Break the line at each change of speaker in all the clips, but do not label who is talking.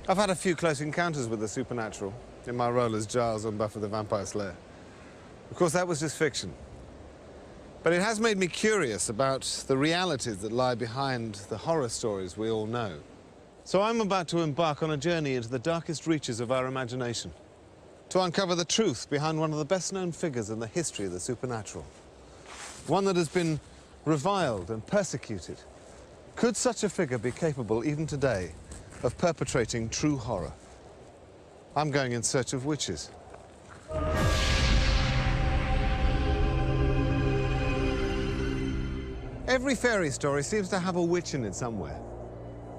I've had a few close encounters with the supernatural in my role as Giles on Buffy the Vampire Slayer. Of course, that was just fiction. But it has made me curious about the realities that lie behind the horror stories we all know. So I'm about to embark on a journey into the darkest reaches of our imagination, to uncover the truth behind one of the best-known figures in the history of the supernatural. One that has been reviled and persecuted. Could such a figure be capable, even today, of perpetrating true horror? I'm going in search of witches. Every fairy story seems to have a witch in it somewhere.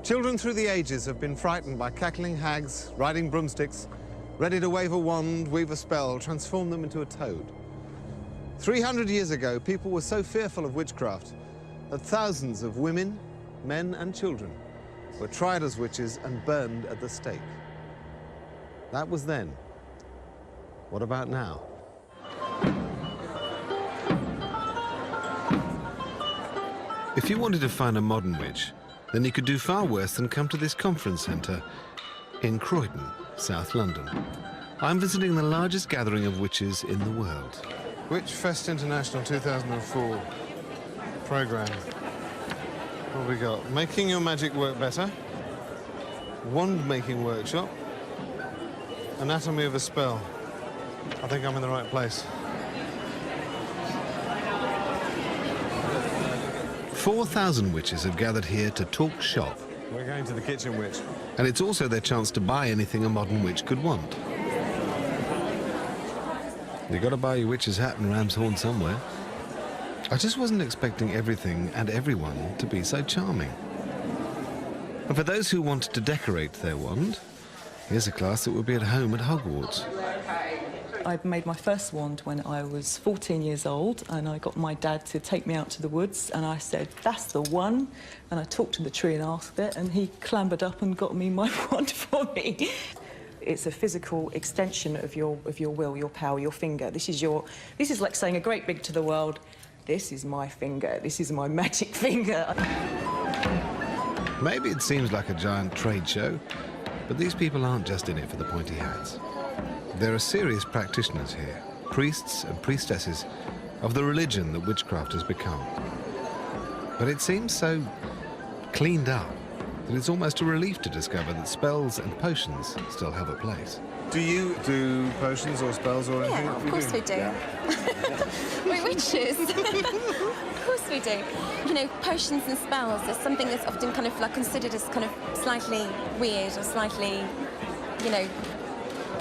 Children through the ages have been frightened by cackling hags, riding broomsticks, ready to wave a wand, weave a spell, transform them into a toad. 300 years ago, people were so fearful of witchcraft that thousands of women, men and children were tried as witches and burned at the stake. That was then. What about now? If you wanted to find a modern witch, then you could do far worse than come to this conference centre in Croydon, South London. I'm visiting the largest gathering of witches in the world. Witch Fest International 2004 programme. What have we got? Making your magic work better. Wand-making workshop. Anatomy of a spell. I think I'm in the right place. 4,000 witches have gathered here to talk shop. We're going to the Kitchen Witch. And it's also their chance to buy anything a modern witch could want. You've got to buy your witch's hat and ram's horn somewhere. I just wasn't expecting everything and everyone to be so charming. And for those who wanted to decorate their wand, here's a class that would be at home at Hogwarts.
I made my first wand when I was 14 years old, and I got my dad to take me out to the woods, and I said, that's the one. And I talked to the tree and asked it, and he clambered up and got me my wand for me. It's a physical extension of your will, your power, your finger. This is like saying a great big to the world, this is my finger, this is my magic finger.
Maybe it seems like a giant trade show, but these people aren't just in it for the pointy hats. There are serious practitioners here, priests and priestesses of the religion that witchcraft has become. But it seems so cleaned up that it's almost a relief to discover that spells and potions still have a place. Do you do potions or spells or anything?
Yeah, of course we do. Yeah. We're witches. Of course we do. You know, potions and spells is something that's often kind of like considered as kind of slightly weird or slightly, you know,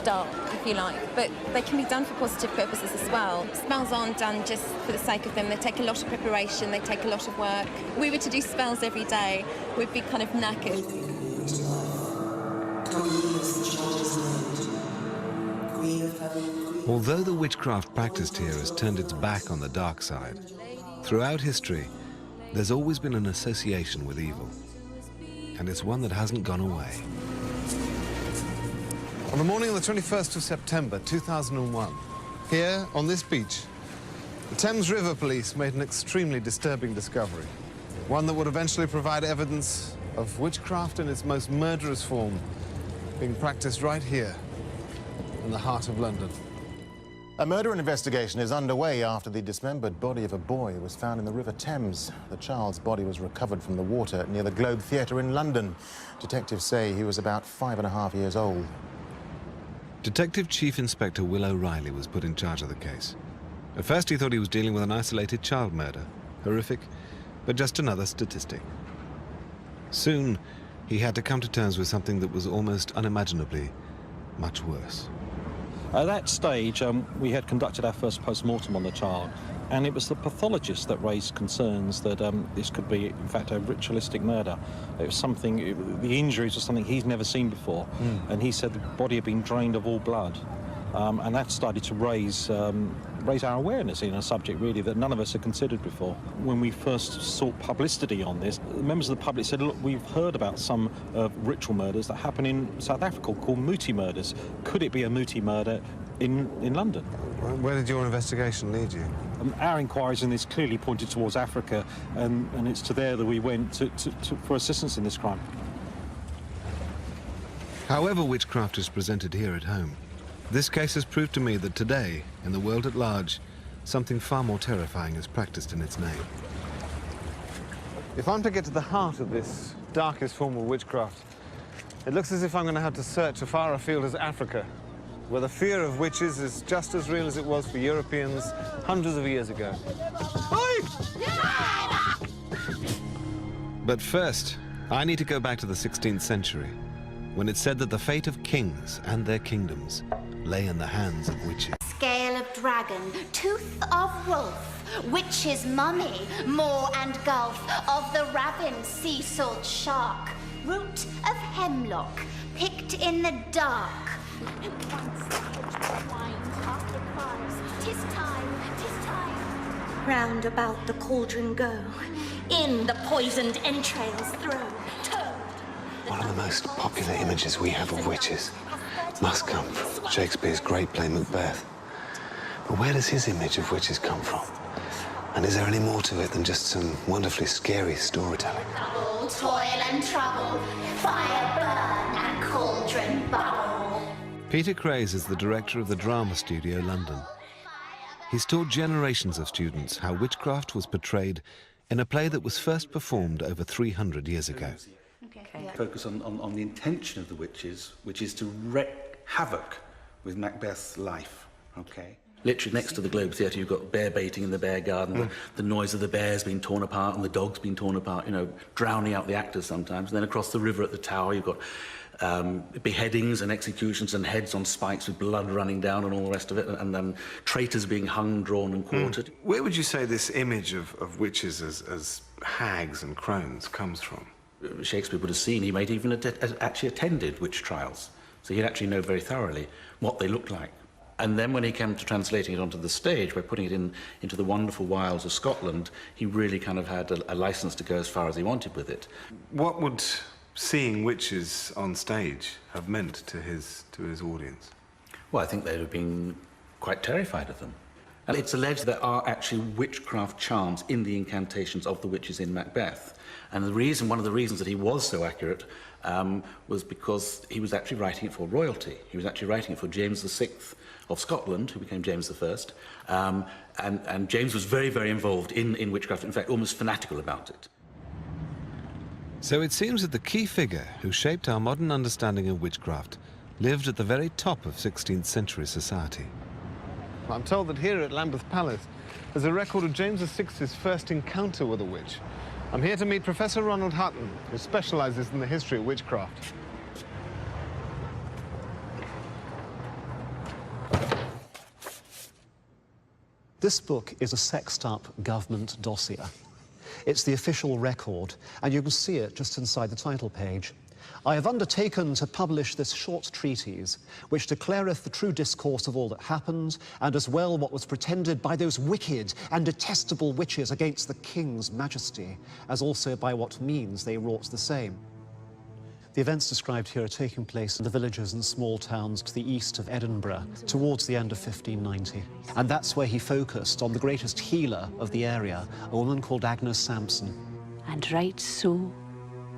dark, if you like, but they can be done for positive purposes as well. Spells aren't done just for the sake of them. They take a lot of preparation, they take a lot of work. If we were to do spells every day, we'd be kind of knackered.
Although the witchcraft practiced here has turned its back on the dark side, throughout history, there's always been an association with evil. And it's one that hasn't gone away. On the morning of the 21st of September 2001, here on this beach, the Thames River Police made an extremely disturbing discovery. One that would eventually provide evidence of witchcraft in its most murderous form being practiced right here in the heart of London.
A murder investigation is underway after the dismembered body of a boy was found in the River Thames. The child's body was recovered from the water near the Globe Theatre in London. Detectives say he was about 5.5 years old.
Detective Chief Inspector Will O'Reilly was put in charge of the case. At first he thought he was dealing with an isolated child murder. Horrific, but just another statistic. Soon, he had to come to terms with something that was almost unimaginably much worse.
At that stage, we had conducted our first post-mortem on the child, and it was the pathologist that raised concerns that this could be, in fact, a ritualistic murder. It was something, the injuries were something he's never seen before, and he said the body had been drained of all blood. And that started to raise our awareness in a subject, really, that none of us had considered before. When we first sought publicity on this, members of the public said, look, we've heard about some ritual murders that happen in South Africa called Muti murders. Could it be a Muti murder in London?
Where did your investigation lead you?
Our inquiries in this clearly pointed towards Africa, and it's to there that we went for assistance in this crime.
However witchcraft is presented here at home, this case has proved to me that today, in the world at large, something far more terrifying is practiced in its name. If I'm to get to the heart of this darkest form of witchcraft, it looks as if I'm going to have to search as far afield as Africa, where the fear of witches is just as real as it was for Europeans hundreds of years ago. But first, I need to go back to the 16th century, when it's said that the fate of kings and their kingdoms lay in the hands of witches.
Scale of dragon, tooth of wolf, witch's mummy, moor and gulf, of the ravined sea salt shark, root of hemlock, picked in the dark. Once the hedge wind after cries, 'tis time, 'tis time. Round about the cauldron go, in the poisoned entrails throw.
One of the most popular images we have of witches must come from Shakespeare's great play Macbeth. But where does his image of witches come from? And is there any more to it than just some wonderfully scary storytelling?
Toil and trouble, fire burn and cauldron bubble.
Peter Craze is the director of the Drama Studio London. He's taught generations of students how witchcraft was portrayed in a play that was first performed over 300 years ago.
Focus on the intention of the witches, which is to wreak havoc with Macbeth's life, okay? Literally next to the Globe Theatre, you've got bear baiting in the bear garden, the noise of the bears being torn apart and the dogs being torn apart, you know, drowning out the actors sometimes. And then across the river at the Tower, you've got beheadings and executions and heads on spikes with blood running down and all the rest of it, and then traitors being hung, drawn and quartered.
Where would you say this image of witches as hags and crones comes from?
Shakespeare would have seen, he might even actually attended witch trials, so he'd actually know very thoroughly what they looked like. And then when he came to translating it onto the stage, by putting it into the wonderful wilds of Scotland, he really kind of had a license to go as far as he wanted with it.
What would seeing witches on stage have meant to his audience?
Well, I think they'd have been quite terrified of them. And it's alleged there are actually witchcraft charms in the incantations of the witches in Macbeth. And one of the reasons that he was so accurate was because he was actually writing it for royalty. He was actually writing it for James VI of Scotland, who became James I. And James was very, very involved in witchcraft, in fact, almost fanatical about it.
So it seems that the key figure who shaped our modern understanding of witchcraft lived at the very top of 16th century society. I'm told that here at Lambeth Palace there's a record of James VI's first encounter with a witch. I'm here to meet Professor Ronald Hutton, who specializes in the history of witchcraft.
This book is a sexed-up government dossier. It's the official record, and you can see it just inside the title page. I have undertaken to publish this short treatise, which declareth the true discourse of all that happened, and as well what was pretended by those wicked and detestable witches against the king's majesty, as also by what means they wrought the same. The events described here are taking place in the villages and small towns to the east of Edinburgh, towards the end of 1590. And that's where he focused on the greatest healer of the area, a woman called Agnes Sampson.
And right so,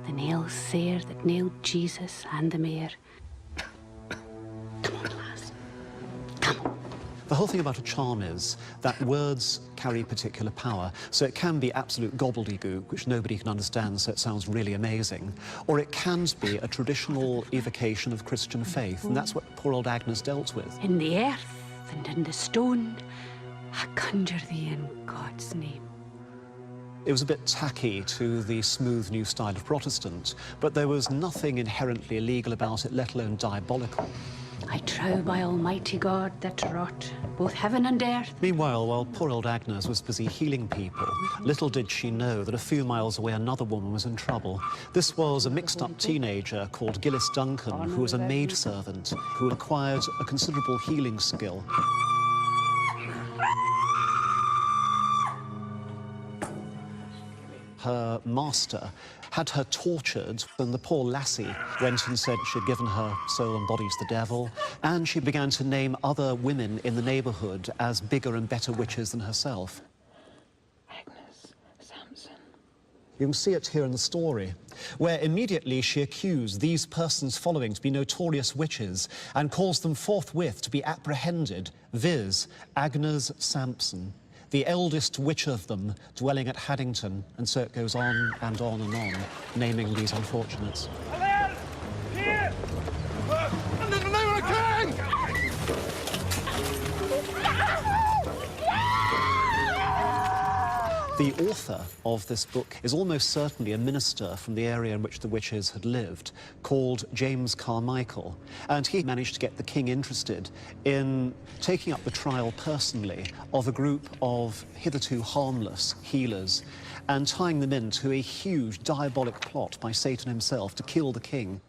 the nails sair that nailed Jesus and the mare. Come on, lass. Come on.
The whole thing about a charm is that words carry particular power, so it can be absolute gobbledygook, which nobody can understand, so it sounds really amazing, or it can be a traditional evocation of Christian faith, and that's what poor old Agnes dealt with.
In the earth and in the stone, I conjure thee in God's name.
It was a bit tacky to the smooth new style of Protestant, but there was nothing inherently illegal about it, let alone diabolical.
I trow by Almighty God that wrought both heaven and earth.
Meanwhile, while poor old Agnes was busy healing people, little did she know that a few miles away another woman was in trouble. This was a mixed-up teenager called Gillis Duncan, who was a maidservant who acquired a considerable healing skill. Her master had her tortured, and the poor lassie went and said she'd given her soul and body to the devil, and she began to name other women in the neighbourhood as bigger and better witches than herself.
Agnes Sampson.
You can see it here in the story, where immediately she accused these persons following to be notorious witches and caused them forthwith to be apprehended, viz. Agnes Sampson, the eldest witch of them, dwelling at Haddington, and so it goes on and on and on, naming these unfortunates.
Here! And then they were king!
The author of this book is almost certainly a minister from the area in which the witches had lived, called James Carmichael, and he managed to get the king interested in taking up the trial personally of a group of hitherto harmless healers and tying them into a huge diabolic plot by Satan himself to kill the king.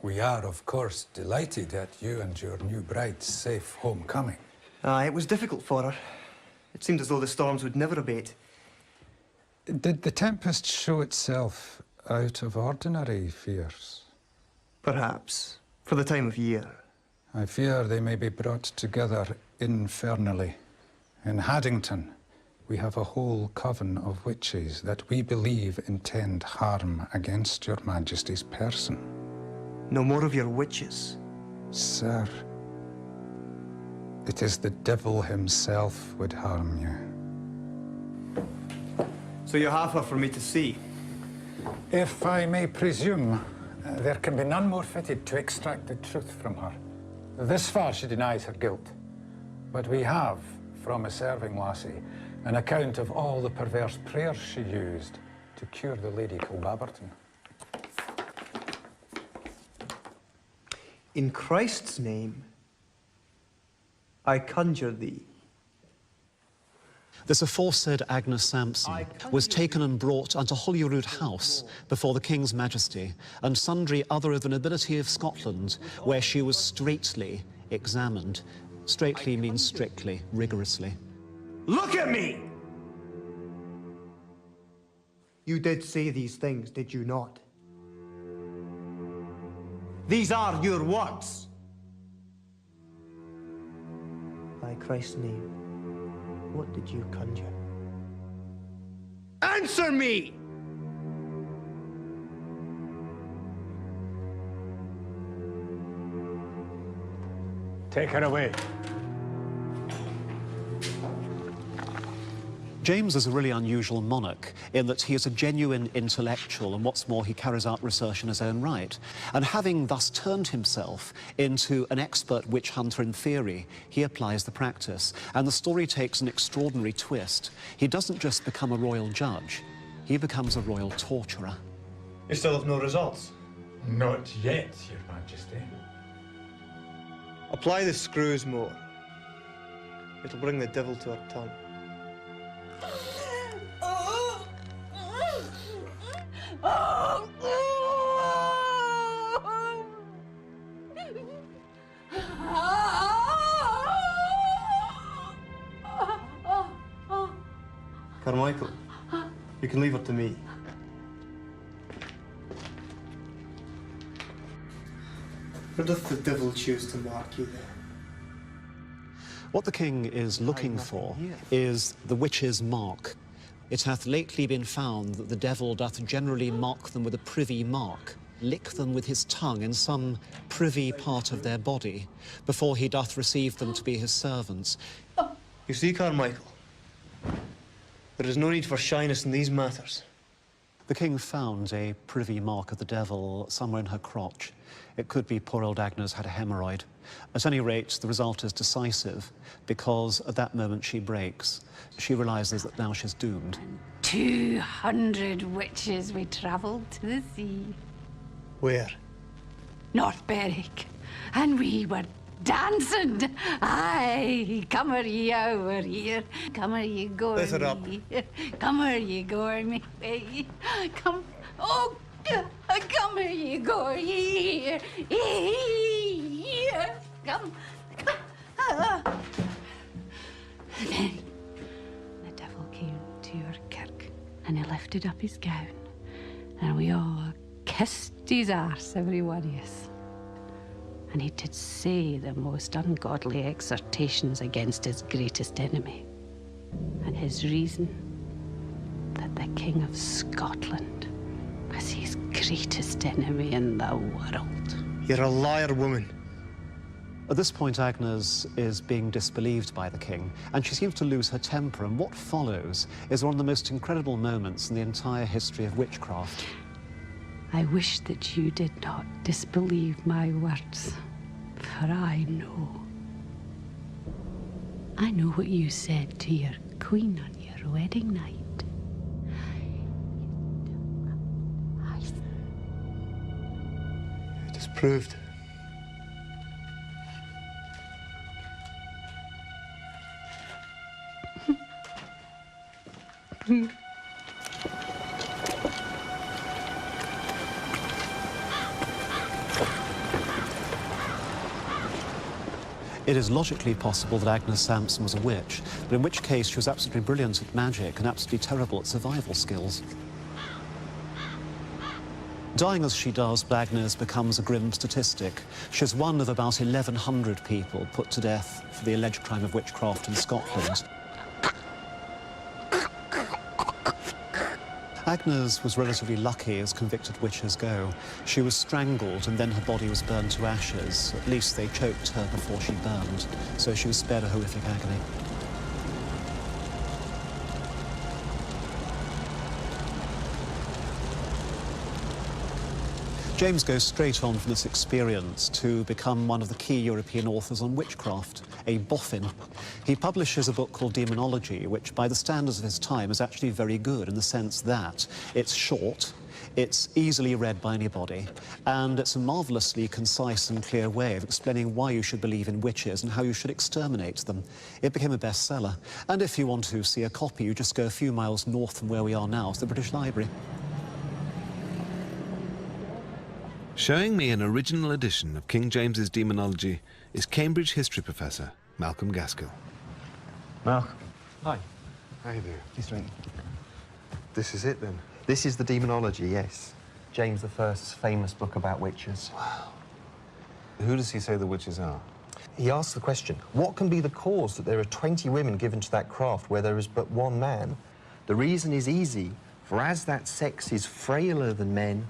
We are, of course, delighted at you and your new bride's safe homecoming.
It was difficult for her. It seemed as though the storms would never abate.
Did the tempest show itself out of ordinary fears?
Perhaps, for the time of year.
I fear they may be brought together infernally. In Haddington, we have a whole coven of witches that we believe intend harm against your Majesty's person.
No more of your witches.
Sir, it is the devil himself would harm you.
So you have her for me to see?
If I may presume, there can be none more fitted to extract the truth from her. This far she denies her guilt. But we have, from a serving lassie, an account of all the perverse prayers she used to cure the Lady Kilbaberton.
In Christ's name, I conjure thee.
This aforesaid Agnes Sampson was taken and brought unto Holyrood House before the King's Majesty and sundry other of the nobility of Scotland, where she was straitly examined. Straitly means strictly, rigorously.
Look at me! You did say these things, did you not? These are your words. By Christ's name, what did you conjure? Answer me!
Take her away.
James is a really unusual monarch in that he is a genuine intellectual, and what's more, he carries out research in his own right. And having thus turned himself into an expert witch hunter in theory, he applies the practice. And the story takes an extraordinary twist. He doesn't just become a royal judge, he becomes a royal torturer.
You still have no results?
Not yet, Your Majesty.
Apply the screws more. It'll bring the devil to her tongue. Carmichael, you can leave her to me. Or doth the devil choose to mark you there?
What the king is looking for is the witch's mark. It hath lately been found that the devil doth generally mark them with a privy mark, lick them with his tongue in some privy part of their body, before he doth receive them to be his servants.
You see, Carmichael, there is no need for shyness in these matters.
The king found a privy mark of the devil somewhere in her crotch. It could be poor old Agnes had a hemorrhoid. At any rate, the result is decisive, because at that moment she breaks. She realizes that now she's doomed.
200 witches we travelled to the sea.
Where?
North Berwick. And we were dancing. Aye, come here, ye over here. Come here, ye go.
Let her up.
Come here, ye go, me. Come. Oh, come here, ye go. Here. Here. Come. And then the devil came to your kirk and he lifted up his gown and we all kissed his arse, every one of us. And he did say the most ungodly exhortations against his greatest enemy. And his reason, that that the King of Scotland was his greatest enemy in the world.
You're a liar, woman.
At this point, Agnes is being disbelieved by the king, and she seems to lose her temper, and what follows is one of the most incredible moments in the entire history of witchcraft.
I wish that you did not disbelieve my words, for I know. I know what you said to your queen on your wedding night.
It is proved.
It is logically possible that Agnes Sampson was a witch, but in which case she was absolutely brilliant at magic and absolutely terrible at survival skills. Dying as she does, Agnes becomes a grim statistic. She's one of about 1,100 people put to death for the alleged crime of witchcraft in Scotland. Agnes was relatively lucky as convicted witches go. She was strangled and then her body was burned to ashes. At least they choked her before she burned, so she was spared a horrific agony. James goes straight on from this experience to become one of the key European authors on witchcraft, a boffin. He publishes a book called Demonology, which by the standards of his time is actually very good in the sense that it's short, it's easily read by anybody, and it's a marvellously concise and clear way of explaining why you should believe in witches and how you should exterminate them. It became a bestseller, and if you want to see a copy, you just go a few miles north from where we are now to the British Library.
Showing me an original edition of King James's Demonology is Cambridge history professor Malcolm Gaskill.
Malcolm.
Hi.
How you doing?
Pleased to meet you.
This is it, then?
This is the Demonology, yes. James I's famous book about witches.
Wow. Who does he say the witches are?
He asks the question, what can be the cause that there are 20 women given to that craft where there is but one man? The reason is easy, for as that sex is frailer than men,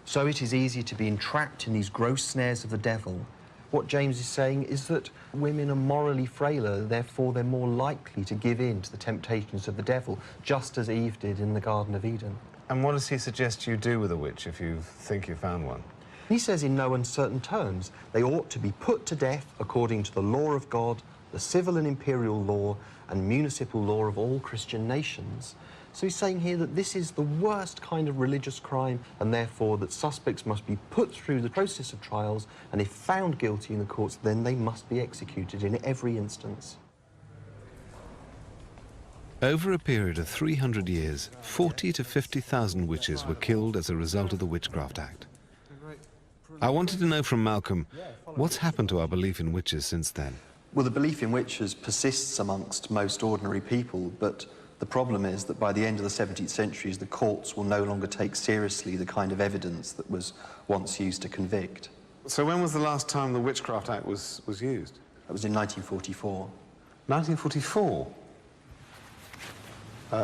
so it is easy to be entrapped in these gross snares of the devil. What James is saying is that women are morally frailer, therefore they're more likely to give in to the temptations of the devil, just as Eve did in the Garden of Eden.
And what does he suggest you do with a witch if you think you found one?
He says in no uncertain terms, they ought to be put to death according to the law of God, the civil and imperial law, and municipal law of all Christian nations. So he's saying here that this is the worst kind of religious crime, and therefore that suspects must be put through the process of trials, and if found guilty in the courts, then they must be executed in every instance.
Over a period of 300 years, 40 to 50,000 witches were killed as a result of the Witchcraft Act. I wanted to know from Malcolm, what's happened to our belief in witches since then?
Well, the belief in witches persists amongst most ordinary people, but the problem is that by the end of the 17th century, the courts will no longer take seriously the kind of evidence that was once used to convict.
So when was the last time the Witchcraft Act was used?
That was in 1944.
1944?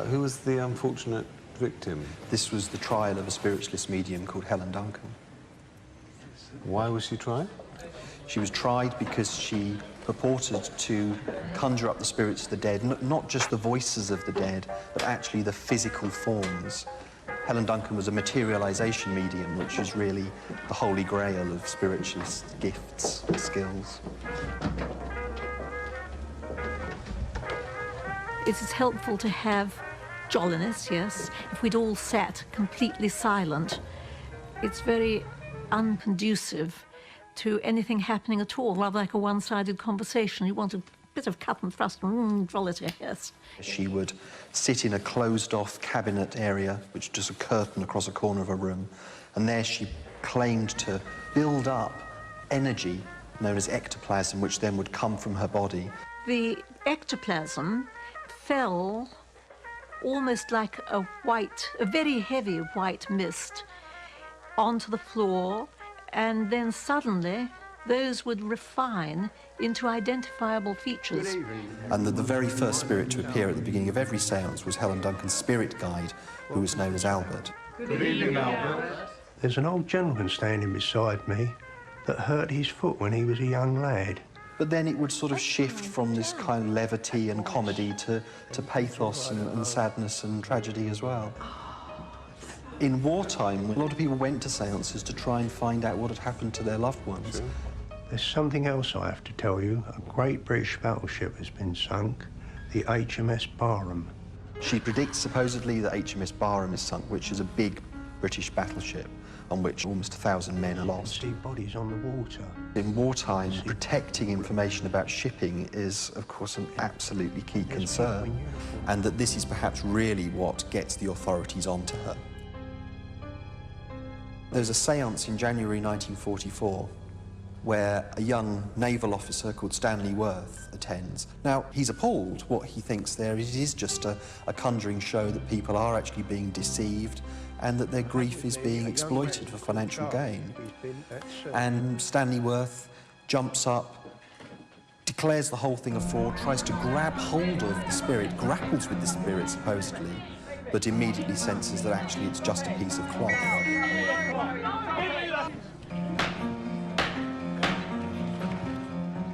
Who was the unfortunate victim?
This was the trial of a spiritualist medium called Helen Duncan.
Why was she tried?
She was tried because she purported to conjure up the spirits of the dead, not just the voices of the dead, but actually the physical forms. Helen Duncan was a materialization medium, which is really the holy grail of spiritualist gifts and skills.
It is helpful to have jolliness, yes. If we'd all sat completely silent, it's very unconducive to anything happening at all, rather like a one-sided conversation. You want a bit of cut and thrust and jollity, yes.
She would sit in a closed-off cabinet area, which is just a curtain across a corner of a room, and there she claimed to build up energy known as ectoplasm, which then would come from her body.
The ectoplasm fell almost like a very heavy white mist onto the floor, and then suddenly those would refine into identifiable features.
And the very first spirit to appear at the beginning of every séance was Helen Duncan's spirit guide, who was known as Albert.
Good evening, Albert.
There's an old gentleman standing beside me that hurt his foot when he was a young lad.
But then it would sort of shift from this kind of levity and comedy to pathos and sadness and tragedy as well. In wartime, a lot of people went to séances to try and find out what had happened to their loved ones.
There's something else I have to tell you. A great British battleship has been sunk, the HMS Barham.
She predicts supposedly that HMS Barham is sunk, which is a big British battleship on which almost 1,000 men are lost.
See bodies on the water.
In wartime, protecting information about shipping is, of course, an absolutely key concern, and that this is perhaps really what gets the authorities onto her. There's a séance in January 1944 where a young naval officer called Stanley Worth attends. Now, he's appalled. What he thinks there is just a conjuring show that people are actually being deceived and that their grief is being exploited for financial gain. And Stanley Worth jumps up, declares the whole thing a fraud, tries to grab hold of the spirit, grapples with the spirit supposedly, but immediately senses that actually it's just a piece of cloth.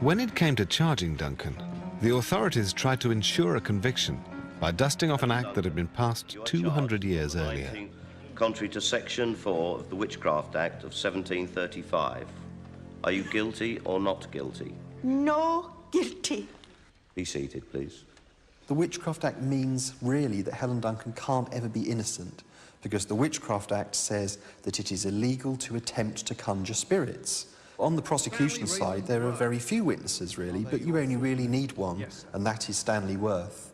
When it came to charging Duncan, the authorities tried to ensure a conviction by dusting off an act that had been passed 200 years earlier.
Contrary to Section 4 of the Witchcraft Act of 1735. Are you guilty or not guilty?
No guilty.
Be seated, please.
The Witchcraft Act means, really, that Helen Duncan can't ever be innocent, because the Witchcraft Act says that it is illegal to attempt to conjure spirits. On the prosecution side, there are very few witnesses, really, but you only really need one, and that is Stanley Worth.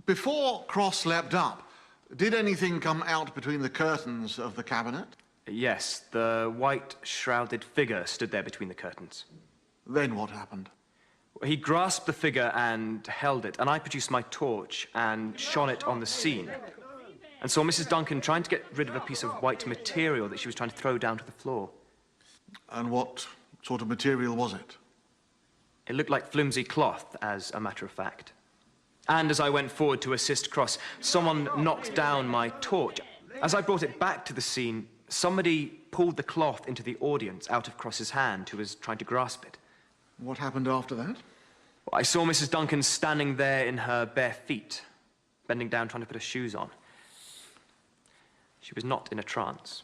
Before Cross leapt up, did anything come out between the curtains of the cabinet?
Yes, the white shrouded figure stood there between the curtains.
Then what happened?
He grasped the figure and held it, and I produced my torch and shone it on the scene, and saw Mrs. Duncan trying to get rid of a piece of white material that she was trying to throw down to the floor.
And what sort of material was it?
It looked like flimsy cloth, as a matter of fact. And as I went forward to assist Cross, someone knocked down my torch. As I brought it back to the scene, somebody pulled the cloth into the audience out of Cross's hand, who was trying to grasp it.
What happened after that?
I saw Mrs. Duncan standing there in her bare feet, bending down trying to put her shoes on. She was not in a trance.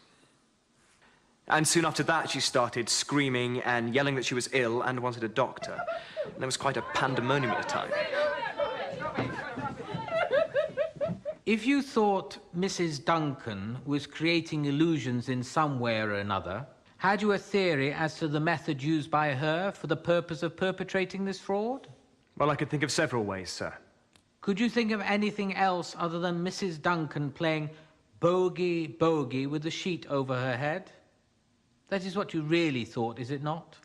And soon after that, she started screaming and yelling that she was ill and wanted a doctor. And there was quite a pandemonium at the time.
If you thought Mrs. Duncan was creating illusions in some way or another, had you a theory as to the method used by her for the purpose of perpetrating this fraud?
Well, I could think of several ways, sir.
Could you think of anything else other than Mrs. Duncan playing bogey, bogey with the sheet over her head? That is what you really thought, is it not?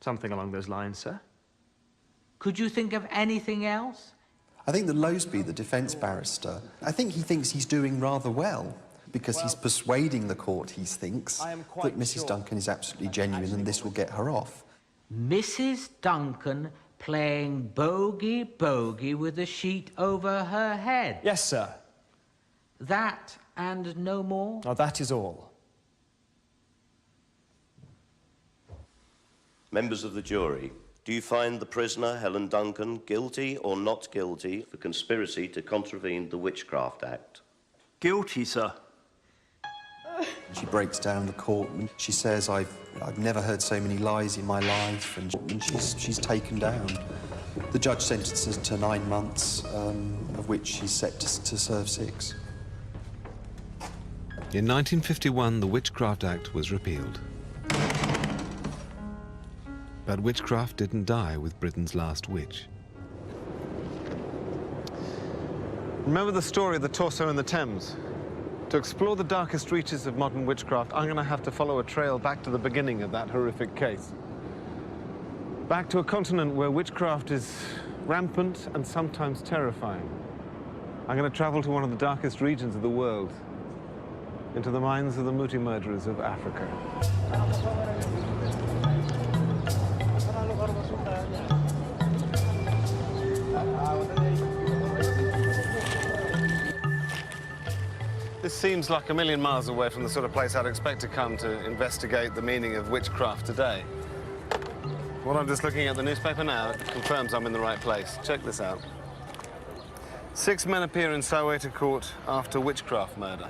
Something along those lines, sir.
Could you think of anything else?
I think that Loseby, the defence barrister, I think he thinks he's doing rather well, because he's persuading the court, he thinks, that Mrs. Duncan is absolutely genuine and this will get her off.
Mrs. Duncan playing bogey, bogey with a sheet over her head?
Yes, sir.
That and no more?
Oh, that is all.
Members of the jury, do you find the prisoner, Helen Duncan, guilty or not guilty for conspiracy to contravene the Witchcraft Act?
Guilty, sir.
She breaks down the court and she says, I've never heard so many lies in my life, and she's taken down. The judge sentences her to 9 months, of which she's set to serve 6.
In 1951, the Witchcraft Act was repealed. But witchcraft didn't die with Britain's last witch. Remember the story of the torso in the Thames? To explore the darkest reaches of modern witchcraft, I'm going to have to follow a trail back to the beginning of that horrific case. Back to a continent where witchcraft is rampant and sometimes terrifying. I'm going to travel to one of the darkest regions of the world, into the minds of the Muti murderers of Africa. This seems like a million miles away from the sort of place I'd expect to come to investigate the meaning of witchcraft today. What I'm just looking at the newspaper now confirms I'm in the right place. Check this out. 6 men appear in Soweto court after witchcraft murder.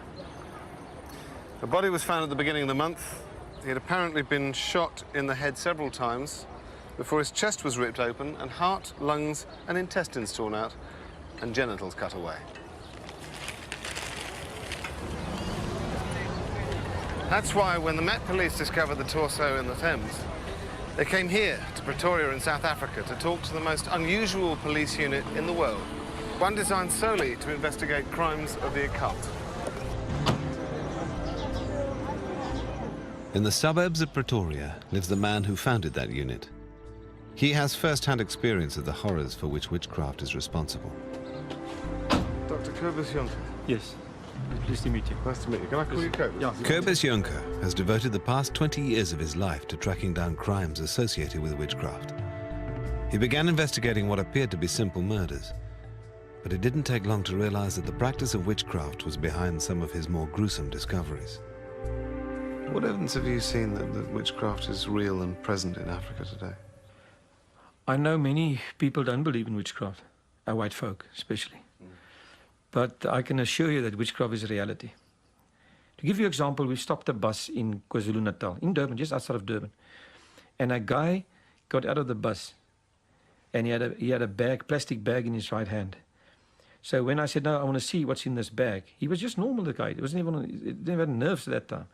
The body was found at the beginning of the month. He had apparently been shot in the head several times before his chest was ripped open and heart, lungs and intestines torn out and genitals cut away. That's why when the Met Police discovered the torso in the Thames, they came here to Pretoria in South Africa to talk to the most unusual police unit in the world, one designed solely to investigate crimes of the occult.
In the suburbs of Pretoria lives the man who founded that unit. He has first-hand experience of the horrors for which witchcraft is responsible.
Dr. Kobus Jonker.
Yes. Pleased to meet you.
Nice to meet you. Can I call you Kobus?
Yeah.
Kobus Jonker has devoted the past 20 years of his life to tracking down crimes associated with witchcraft. He began investigating what appeared to be simple murders, but it didn't take long to realize that the practice of witchcraft was behind some of his more gruesome discoveries.
What evidence have you seen that witchcraft is real and present in Africa today?
I know many people don't believe in witchcraft, our white folk especially. But I can assure you that witchcraft is a reality. To give you an example, we stopped a bus in KwaZulu-Natal, in Durban, just outside of Durban. And a guy got out of the bus and he had a bag, plastic bag in his right hand. So when I said, no, I want to see what's in this bag, he was just normal, the guy. He didn't have nerves at that time.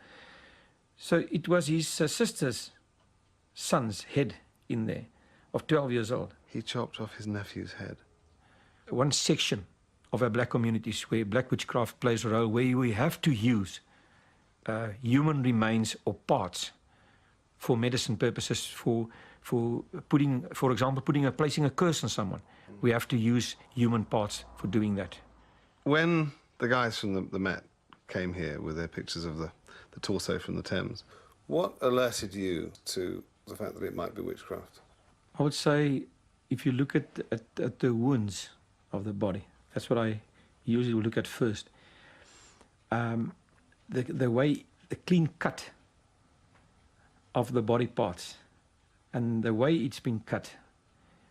So it was his sister's son's head in there, of 12 years old.
He chopped off his nephew's head.
One section of our black communities where black witchcraft plays a role, where we have to use human remains or parts for medicine purposes, for putting, for example, placing a curse on someone. We have to use human parts for doing that.
When the guys from the Met came here with their pictures of the torso from the Thames, what alerted you to the fact that it might be witchcraft?
I would say if you look at the wounds of the body, that's what I usually look at first. The way, the clean cut of the body parts and the way it's been cut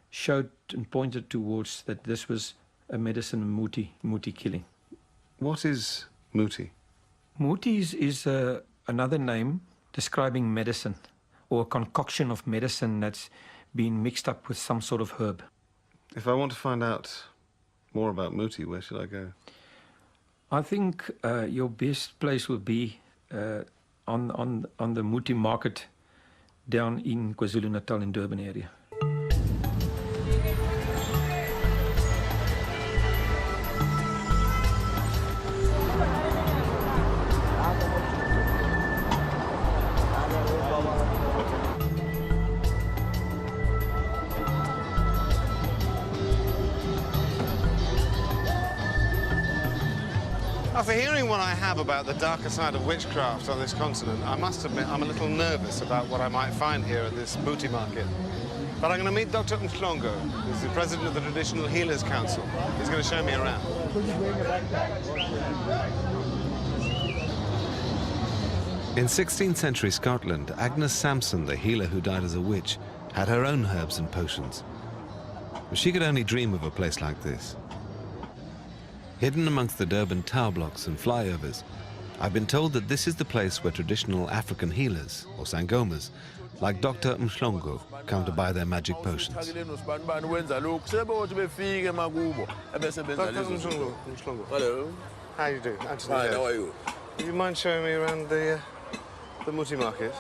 showed and pointed towards that this was a medicine Muti killing.
What is Muti?
Muti is another name describing medicine, or a concoction of medicine that's been mixed up with some sort of herb.
If I want to find out more about Muti, where should I go?
I think your best place would be on the Muti market down in KwaZulu-Natal in Durban area.
After hearing what I have about the darker side of witchcraft on this continent, I must admit I'm a little nervous about what I might find here at this Muti market. But I'm going to meet Dr. Mhlongo, who's the president of the Traditional Healers Council. He's going to show me around.
In 16th century Scotland, Agnes Sampson, the healer who died as a witch, had her own herbs and potions. But she could only dream of a place like this. Hidden amongst the Durban tower blocks and flyovers, I've been told that this is the place where traditional African healers, or sangomas, like Dr. Mhlongo, come to buy their magic potions.
Dr. Mhlongo.
Hello.
How you doing? Anthony.
Hi, how are you?
Do you mind showing me around the Muti market?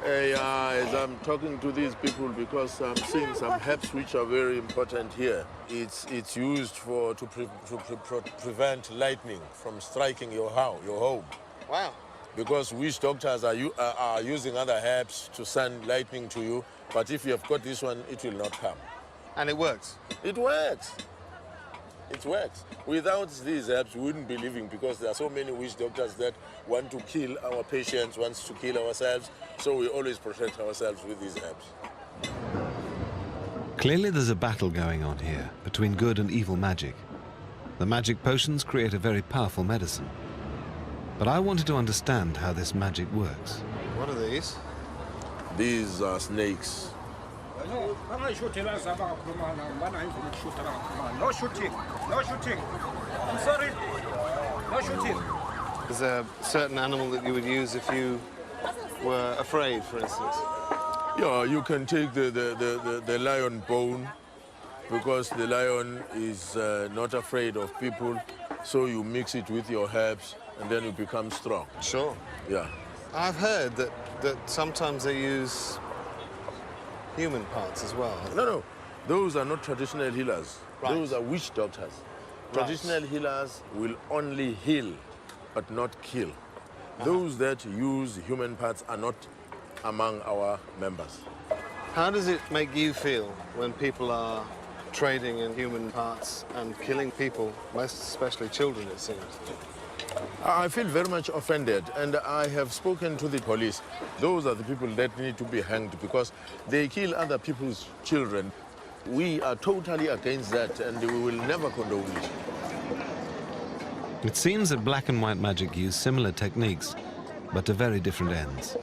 As I'm talking to these people, because I'm seeing some herbs which are very important here. It's used to prevent lightning from striking your home.
Wow.
Because witch doctors are using other herbs to send lightning to you, but if you have got this one, it will not come.
And it works?
It works. It works. Without these herbs, we wouldn't be living, because there are so many witch doctors that want to kill our patients, wants to kill ourselves, so we always protect ourselves with these herbs.
Clearly there's a battle going on here between good and evil magic. The magic potions create a very powerful medicine, But I wanted to understand how this magic works.
What are these?
These are snakes.
No shooting. No shooting. I'm sorry. No shooting.
Is there a certain animal that you would use if you were afraid, for instance?
Yeah, you can take the lion bone, because the lion is not afraid of people, so you mix it with your herbs and then you become strong.
Sure.
Yeah.
I've heard that sometimes they use human parts as well.
No. Those are not traditional healers.
Right.
Those are witch doctors.
Right.
Traditional healers will only heal, but not kill. Those that use human parts are not among our members.
How does it make you feel when people are trading in human parts and killing people, most especially children, it seems?
I feel very much offended, and I have spoken to the police. Those are the people that need to be hanged because they kill other people's children. We are totally against that, and we will never condone it.
It seems that black and white magic use similar techniques, but to very different ends.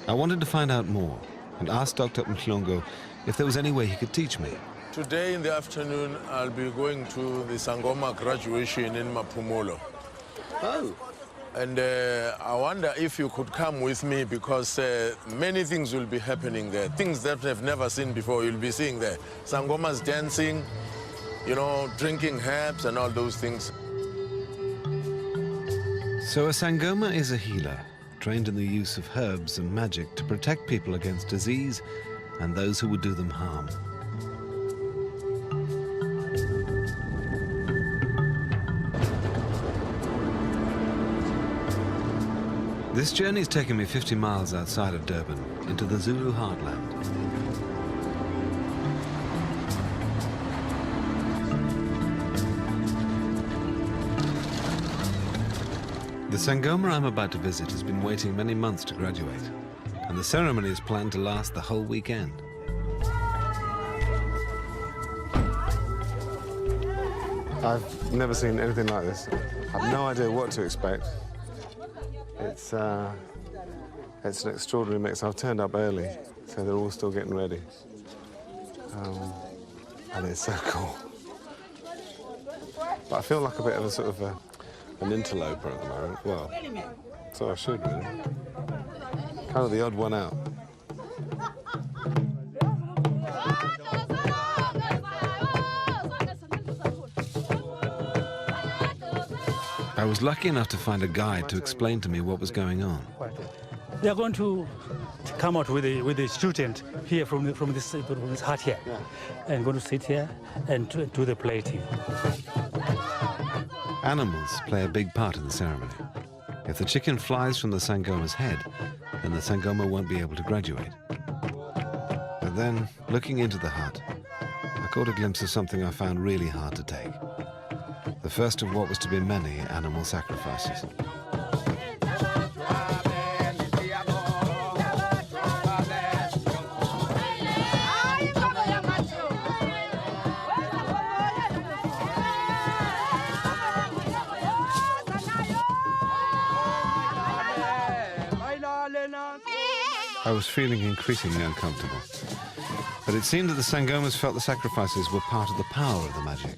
I wanted to find out more and asked Dr. Mhlongo if there was any way he could teach me.
Today in the afternoon, I'll be going to the Sangoma graduation in Maphumulo.
Oh.
And I wonder if you could come with me because many things will be happening there. Things that I've never seen before, you'll be seeing there. Sangomas dancing, you know, drinking herbs and all those things.
So a Sangoma is a healer, trained in the use of herbs and magic to protect people against disease and those who would do them harm. This journey's taken me 50 miles outside of Durban, into the Zulu heartland. The Sangoma I'm about to visit has been waiting many months to graduate, and the ceremony is planned to last the whole weekend.
I've never seen anything like this. I've no idea what to expect. It's an extraordinary mix. I've turned up early, so they're all still getting ready. And it's so cool. But I feel like a bit of a sort of an interloper at the moment. Well, so I should really. Kind of the odd one out.
I was lucky enough to find a guide to explain to me what was going on.
They are going to come out with a student here from this hut here, and going to sit here and do the plating.
Animals play a big part in the ceremony. If the chicken flies from the Sangoma's head, then the Sangoma won't be able to graduate. But then, looking into the hut, I caught a glimpse of something I found really hard to take. The first of what was to be many animal sacrifices. I was feeling increasingly uncomfortable. But it seemed that the Sangomas felt the sacrifices were part of the power of the magic.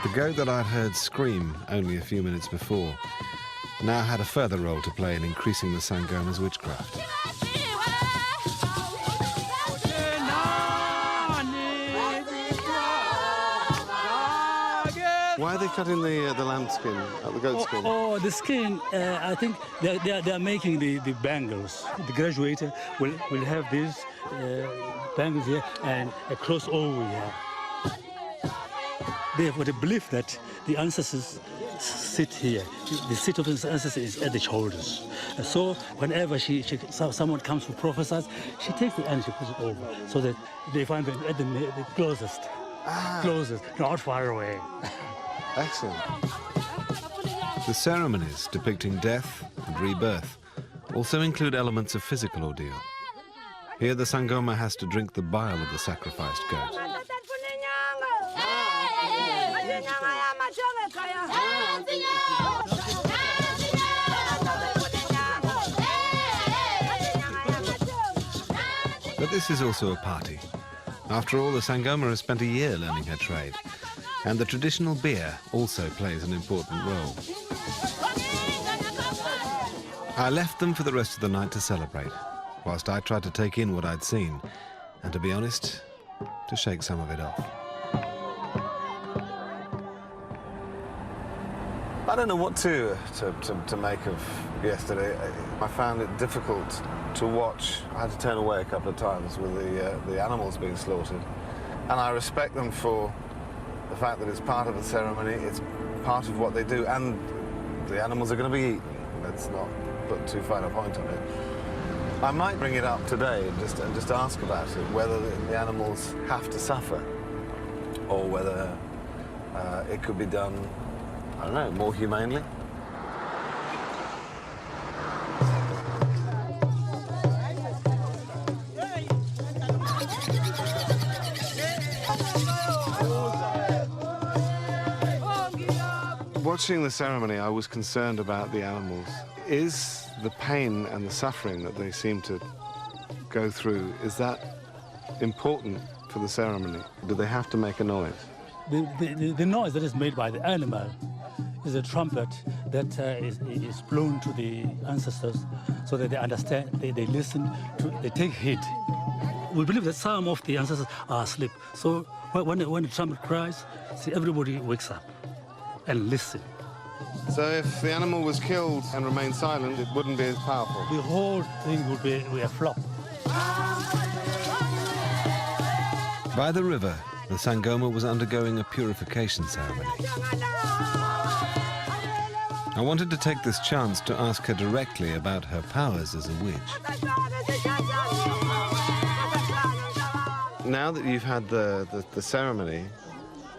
The goat that I'd heard scream only a few minutes before now had a further role to play in increasing the Sangoma's witchcraft.
Why are they cutting the lamb skin, the goat skin?
The skin, I think they are making the bangles. The graduator will have these bangles here and a crossover here. They have the belief that the ancestors sit here. The seat of the ancestors is at the shoulders. So whenever someone comes to prophesy, she takes the energy, puts it over, so that they find them at the closest, not far away.
Excellent.
The ceremonies depicting death and rebirth also include elements of physical ordeal. Here the Sangoma has to drink the bile of the sacrificed goat. But this is also a party. After all, the Sangoma has spent a year learning her trade, and the traditional beer also plays an important role. I left them for the rest of the night to celebrate, whilst I tried to take in what I'd seen, and to be honest, to shake some of it off.
I don't know what to make of yesterday. I found it difficult to watch. I had to turn away a couple of times with the animals being slaughtered. And I respect them for the fact that it's part of the ceremony, it's part of what they do, and the animals are going to be eaten. Let's not put too fine a point on it. I might bring it up today and just ask about it, whether the animals have to suffer or whether it could be done, I don't know, more humanely. Watching the ceremony, I was concerned about the animals. Is the pain and the suffering that they seem to go through, is that important for the ceremony? Do they have to make a noise?
The noise that is made by the animal is a trumpet that is blown to the ancestors so that they understand, they listen, they take heed. We believe that some of the ancestors are asleep. So when the trumpet cries, see, everybody wakes up and listen.
So if the animal was killed and remained silent, it wouldn't be as powerful?
The whole thing would be a flop.
By the river, the Sangoma was undergoing a purification ceremony. I wanted to take this chance to ask her directly about her powers as a witch. Now that you've had the ceremony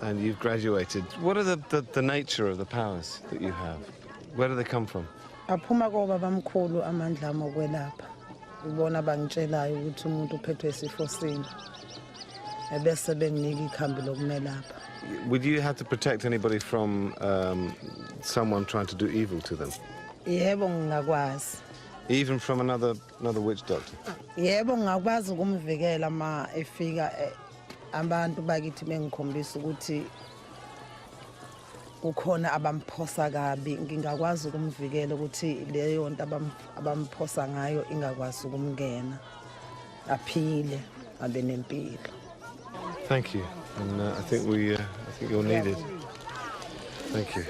and you've graduated, what are the nature of the powers that you have? Where do they come from?
Aphuma kobabamkhulu amandla amokwelapha. Ibona bangitshelayo ukuthi umuntu uphethwe isifo sini. Ebese benginika ikhambi lokumelapha.
Would you have to protect anybody from someone trying to do evil to them?
Yebo ngingakwazi.
Even from another witch doctor?
Yebo ngingakwazi ukumvikela ma efika abantu bakithi bengikhombisa ukuthi kukhona abamphosa kabi, ngingakwazi ukumvikela ukuthi leyo nto abamphosa ngayo ingakwazi ukumngena aphile abe nempilo.
Thank you, and I think you're needed. Thank you.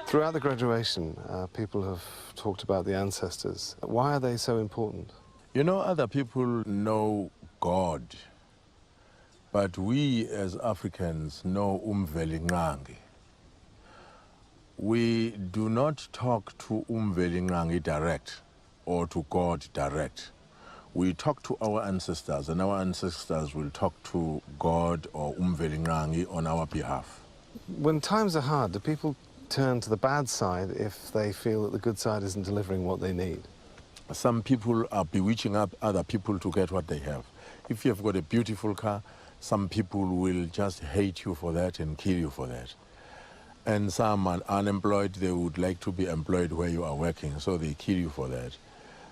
Throughout the graduation, people have talked about the ancestors. Why are they so important?
You know, other people know God, but we as Africans know Umveli Nqangi. We do not talk to Umveli Nqangi direct or to God direct. We talk to our ancestors, and our ancestors will talk to God or Umveli Nqangi on our behalf.
When times are hard, do people turn to the bad side if they feel that the good side isn't delivering what they need?
Some people are bewitching up other people to get what they have. If you have got a beautiful car, some people will just hate you for that and kill you for that. And some are unemployed, they would like to be employed where you are working, so they kill you for that.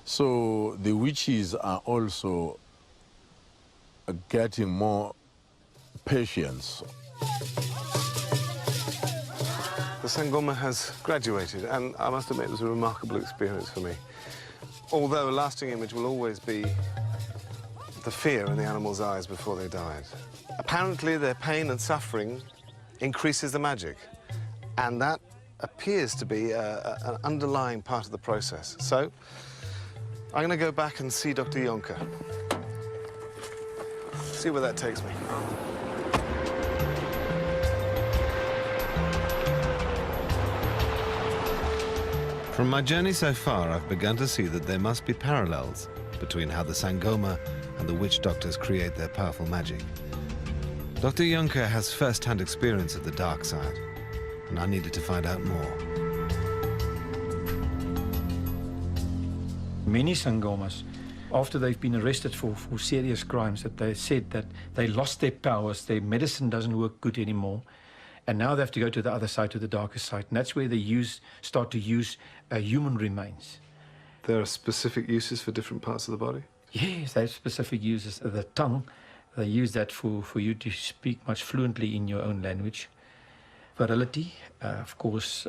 So the witches are also getting more patience.
The Sangoma has graduated, and I must admit it was a remarkable experience for me. Although a lasting image will always be the fear in the animals' eyes before they died. Apparently their pain and suffering increases the magic, and that appears to be an underlying part of the process. So I'm going to go back and see Dr. Jonker. See where that takes me.
From my journey so far, I've begun to see that there must be parallels between how the Sangoma and the witch doctors create their powerful magic. Dr. Juncker has first-hand experience of the dark side, and I needed to find out more.
Many Sangomas, after they've been arrested for serious crimes, that they said that they lost their powers, their medicine doesn't work good anymore, and now they have to go to the other side, to the darker side, and that's where they start to use human remains.
There are specific uses for different parts of the body?
Yes, they have specific uses. The tongue, they use that for you to speak much fluently in your own language. Virility, of course,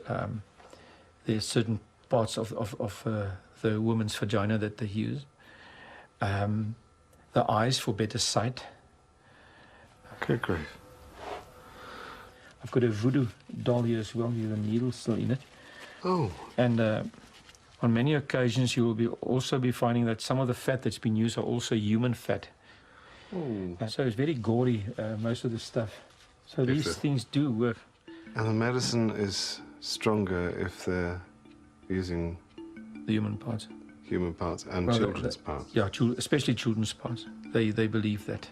there's certain parts of the woman's vagina that they use. The eyes for better sight.
Good grief.
I've got a voodoo doll here as well, with a needle still in it.
Oh.
And on many occasions you will also be finding that some of the fat that's been used are also human fat.
Oh.
So it's very gory, most of the stuff. So these things do work.
And the medicine is stronger if they're using...
The human parts.
Human parts and children's parts.
Yeah, especially children's parts. They believe that.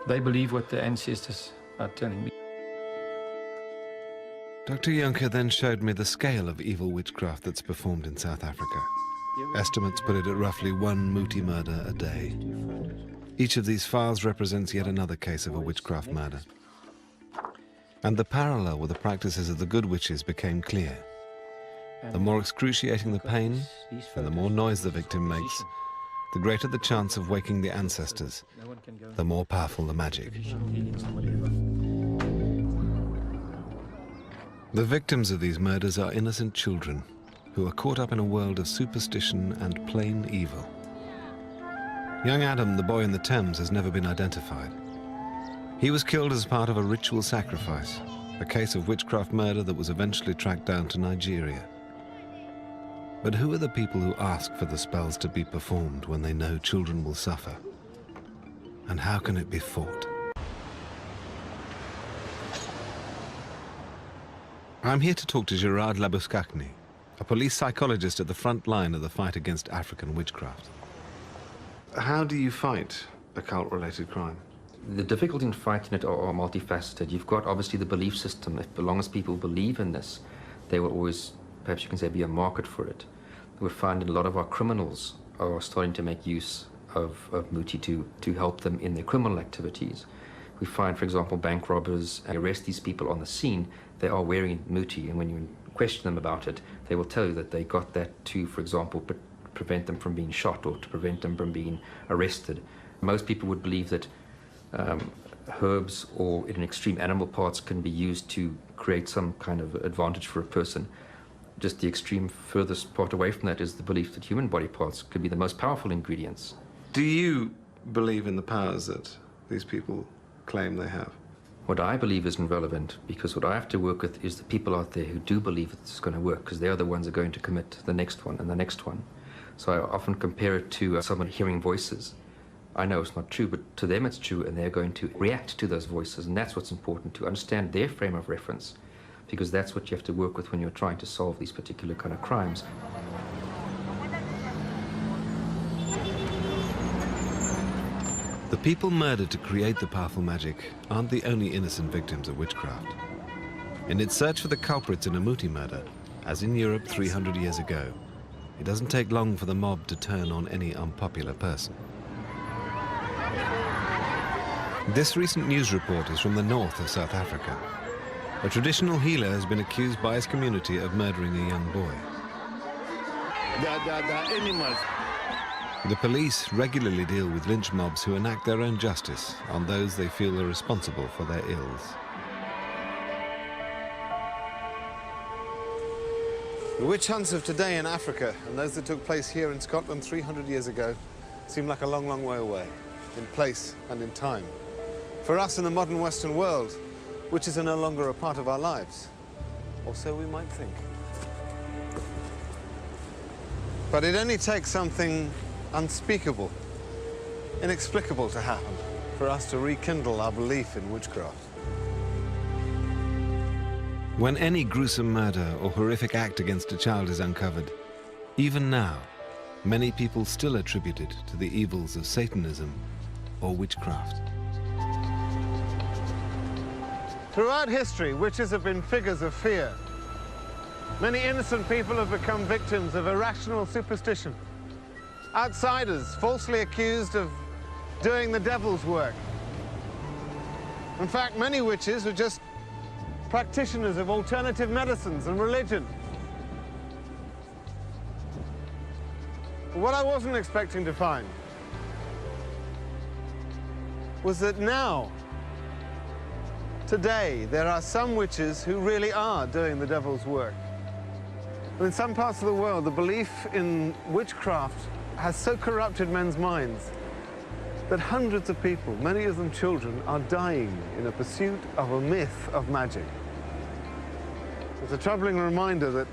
They believe what the ancestors are telling me.
Dr. Juncker then showed me the scale of evil witchcraft that's performed in South Africa. Estimates put it at roughly 1 Muti murder a day. Each of these files represents yet another case of a witchcraft murder. And the parallel with the practices of the good witches became clear. The more excruciating the pain, and the more noise the victim makes, the greater the chance of waking the ancestors, the more powerful the magic. The victims of these murders are innocent children who are caught up in a world of superstition and plain evil. Young Adam, the boy in the Thames, has never been identified. He was killed as part of a ritual sacrifice, a case of witchcraft murder that was eventually tracked down to Nigeria. But who are the people who ask for the spells to be performed when they know children will suffer? And how can it be fought? I'm here to talk to Gerard Labuschagne, a police psychologist at the front line of the fight against African witchcraft.
How do you fight occult-related crime?
The difficulty in fighting it are multifaceted. You've got obviously the belief system. As long as people believe in this, they will always, perhaps you can say, be a market for it. We're finding a lot of our criminals are starting to make use of Muti to help them in their criminal activities. We find, for example, bank robbers arrest these people on the scene. They are wearing Muti, and when you question them about it, they will tell you that they got that to, for example, prevent them from being shot or to prevent them from being arrested. Most people would believe that herbs or in extreme animal parts can be used to create some kind of advantage for a person. Just the extreme furthest part away from that is the belief that human body parts could be the most powerful ingredients.
Do you believe in the powers that these people claim they have?
What I believe isn't relevant, because what I have to work with is the people out there who do believe it's going to work, because they're the ones who are going to commit the next one and the next one. So I often compare it to someone hearing voices. I know it's not true, but to them it's true, and they're going to react to those voices, and that's what's important, to understand their frame of reference, because that's what you have to work with when you're trying to solve these particular kind of crimes.
The people murdered to create the powerful magic aren't the only innocent victims of witchcraft. In its search for the culprits in a Muti murder, as in Europe 300 years ago, it doesn't take long for the mob to turn on any unpopular person. This recent news report is from the north of South Africa. A traditional healer has been accused by his community of murdering a young boy.
The animals.
The police regularly deal with lynch mobs who enact their own justice on those they feel are responsible for their ills.
The witch hunts of today in Africa and those that took place here in Scotland 300 years ago seem like a long, long way away, in place and in time. For us in the modern Western world, witches are no longer a part of our lives, or so we might think. But it only takes something unspeakable, inexplicable to happen for us to rekindle our belief in witchcraft.
When any gruesome murder or horrific act against a child is uncovered, even now, many people still attribute it to the evils of Satanism or witchcraft.
Throughout history, witches have been figures of fear. Many innocent people have become victims of irrational superstition. Outsiders falsely accused of doing the devil's work. In fact, many witches were just practitioners of alternative medicines and religion. But what I wasn't expecting to find was that now, today, there are some witches who really are doing the devil's work. In some parts of the world, the belief in witchcraft has so corrupted men's minds that hundreds of people, many of them children, are dying in a pursuit of a myth of magic. It's a troubling reminder that